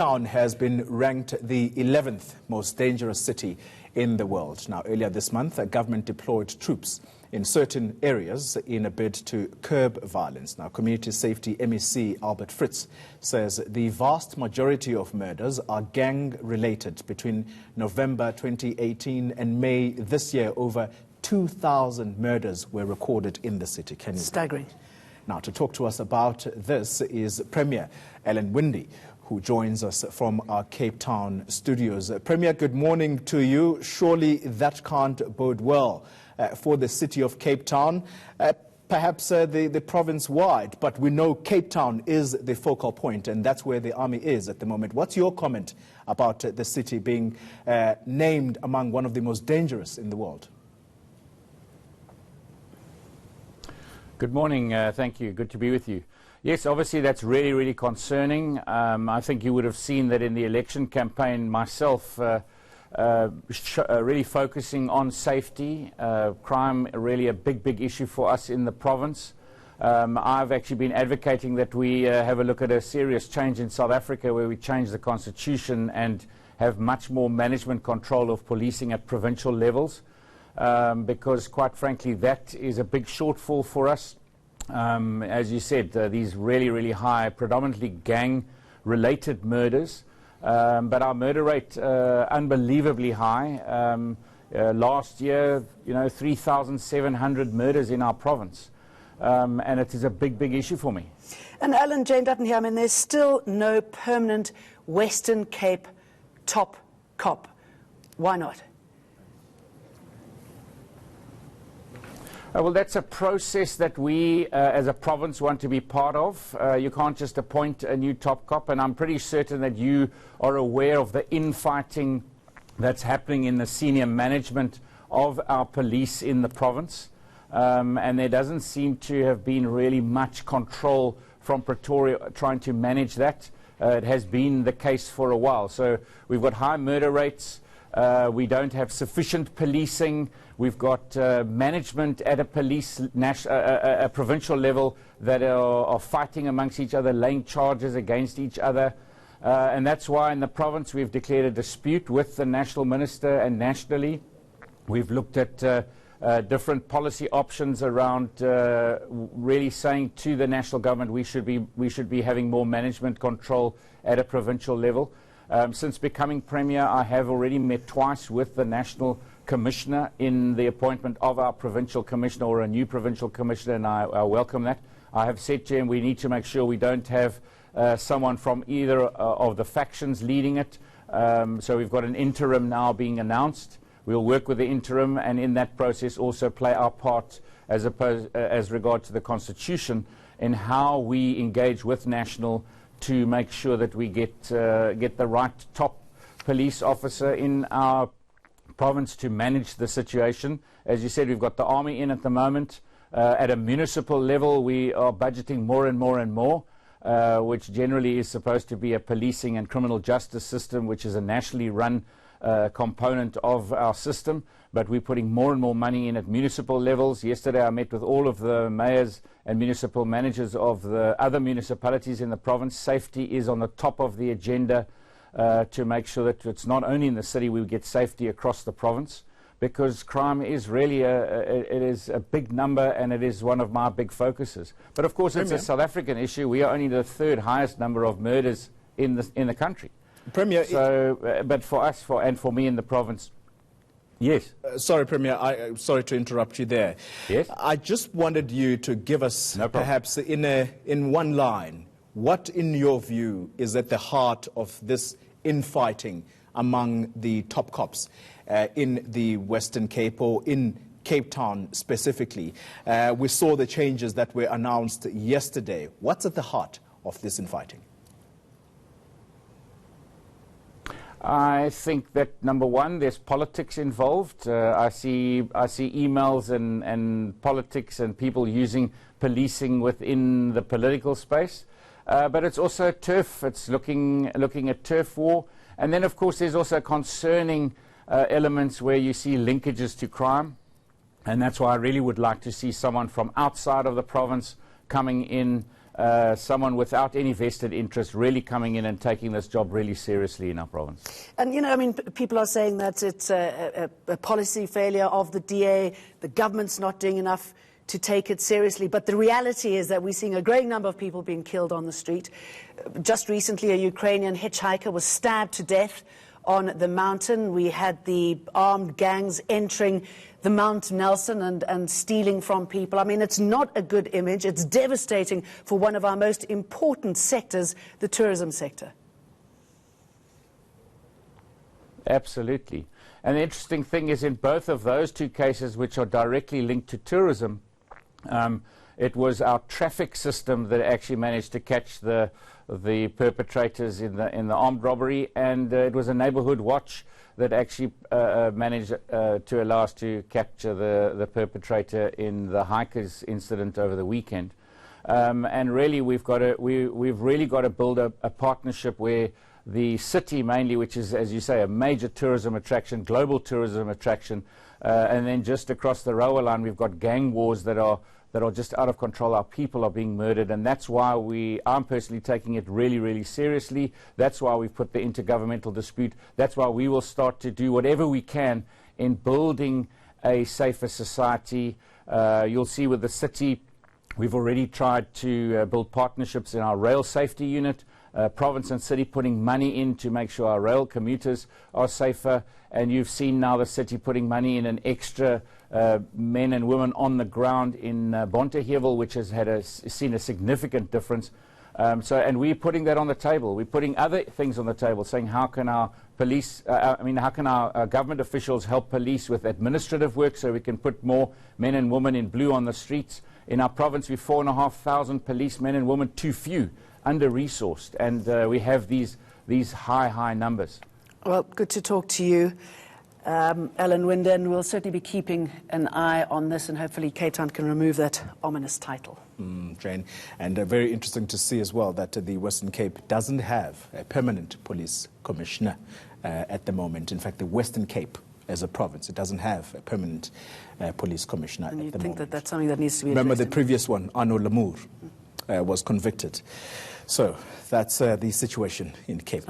Town has been ranked the 11th most dangerous city in the world. Now, earlier this month, the government deployed troops in certain areas in a bid to curb violence. Now, Community Safety MEC Albert Fritz says the vast majority of murders are gang-related. Between November 2018 and May this year, over 2,000 murders were recorded in the city. Staggering. Now, to talk to us about this is Premier Ellen Winde, who joins us from our Cape Town studios. Premier, good morning to you. Surely that can't bode well for the city of Cape Town, perhaps the province-wide, but we know Cape Town is the focal point, and that's where the army is at the moment. What's your comment about the city being named among one of the most dangerous in the world? Good morning. Thank you. Good to be with you. Yes, obviously that's really, really concerning. I think you would have seen that in the election campaign myself, really focusing on safety, crime, really a big issue for us in the province. I've actually been advocating that we have a look at a serious change in South Africa where we change the constitution and have much more management control of policing at provincial levels, because quite frankly that is a big shortfall for us. As you said, these really high, predominantly gang-related murders, but our murder rate unbelievably high. Last year, 3,700 murders in our province, and it is a big issue for me. And Alan, Jane Dutton here. I mean, there's still no permanent Western Cape top cop. Why not? Well, that's a process that we, as a province, want to be part of. You can't just appoint a new top cop, and I'm pretty certain that you are aware of the infighting that's happening in the senior management of our police in the province. And there doesn't seem to have been really much control from Pretoria trying to manage that. It has been the case for a while. So we've got high murder rates. We don't have sufficient policing. We've got management at a provincial level that are fighting amongst each other, laying charges against each other. And that's why in the province we've declared a dispute with the national minister, and nationally we've looked at different policy options around really saying to the national government we should be having more management control at a provincial level. Since becoming Premier, I have already met twice with the National Commissioner in the appointment of our Provincial Commissioner, or a new Provincial Commissioner, and I welcome that. I have said to him we need to make sure we don't have someone from either of the factions leading it. So we've got an interim now being announced. We'll work with the interim, and in that process also play our part as regard to the Constitution in how we engage with National to make sure that we get the right top police officer in our province to manage the situation. As you said, we've got the army in at the moment. At a municipal level, we are budgeting more and more, which generally is supposed to be a policing and criminal justice system, which is a nationally run component of our system. But we're putting more and more money in at municipal levels. Yesterday I met with all of the mayors and municipal managers of the other municipalities in the province. Safety is on the top of the agenda to make sure that it's not only in the city, we get safety across the province, because crime is really it is a big number, and it is one of my big focuses. But of course it's a South African issue. We are only the third highest number of murders in the country. Premier, so, but for us, and for me in the province, yes. Sorry, Premier, sorry to interrupt you there. Yes. I just wanted you to give us, perhaps in one line, what, in your view, is at the heart of this infighting among the top cops in the Western Cape, or in Cape Town specifically? We saw the changes that were announced yesterday. What's at the heart of this infighting? I think that, number one, there's politics involved. I see emails and politics and people using policing within the political space. But it's also turf. It's looking at turf war. And then, of course, there's also concerning elements where you see linkages to crime. And that's why I really would like to see someone from outside of the province coming in someone without any vested interest really coming in and taking this job really seriously in our province. And, you know, I mean, people are saying that it's a policy failure of the DA, the government's not doing enough to take it seriously. But the reality is that we're seeing a growing number of people being killed on the street. Just recently, a Ukrainian hitchhiker was stabbed to death on the mountain. We had the armed gangs entering the Mount Nelson and stealing from people. I mean, it's not a good image. It's devastating for one of our most important sectors, the tourism sector. Absolutely. And the interesting thing is, in both of those two cases, which are directly linked to tourism, it was our traffic system that actually managed to catch the perpetrators in the armed robbery, and it was a neighborhood watch that actually managed to allow us to capture the perpetrator in the hikers incident over the weekend. And really, we've really got to build a partnership where the city mainly, which is, as you say, a major tourism attraction, global tourism attraction, and then just across the railway line, we've got gang wars that are just out of control. Our people are being murdered, and that's why I'm personally taking it really, really seriously. That's why we've put the intergovernmental dispute. That's why we will start to do whatever we can in building a safer society. You'll see with the city, we've already tried to build partnerships in our rail safety unit, province and city putting money in to make sure our rail commuters are safer. And you've seen now the city putting money in an extra men and women on the ground in Bontehevel, which has seen a significant difference. And we're putting that on the table. We're putting other things on the table, saying how can our police, how can our government officials help police with administrative work so we can put more men and women in blue on the streets. In our province, we're 4,500 policemen and women, too few, under-resourced, and we have these high numbers. Well, good to talk to you, Alan Winder, and we'll certainly be keeping an eye on this, and hopefully Cape Town can remove that ominous title. Jane, and very interesting to see as well that the Western Cape doesn't have a permanent police commissioner at the moment. In fact, the Western Cape as a province, it doesn't have a permanent police commissioner at the moment. And you think that's something that needs to be addressed? Remember the previous one, Arno Lamour, was convicted. So that's the situation in Cape Town.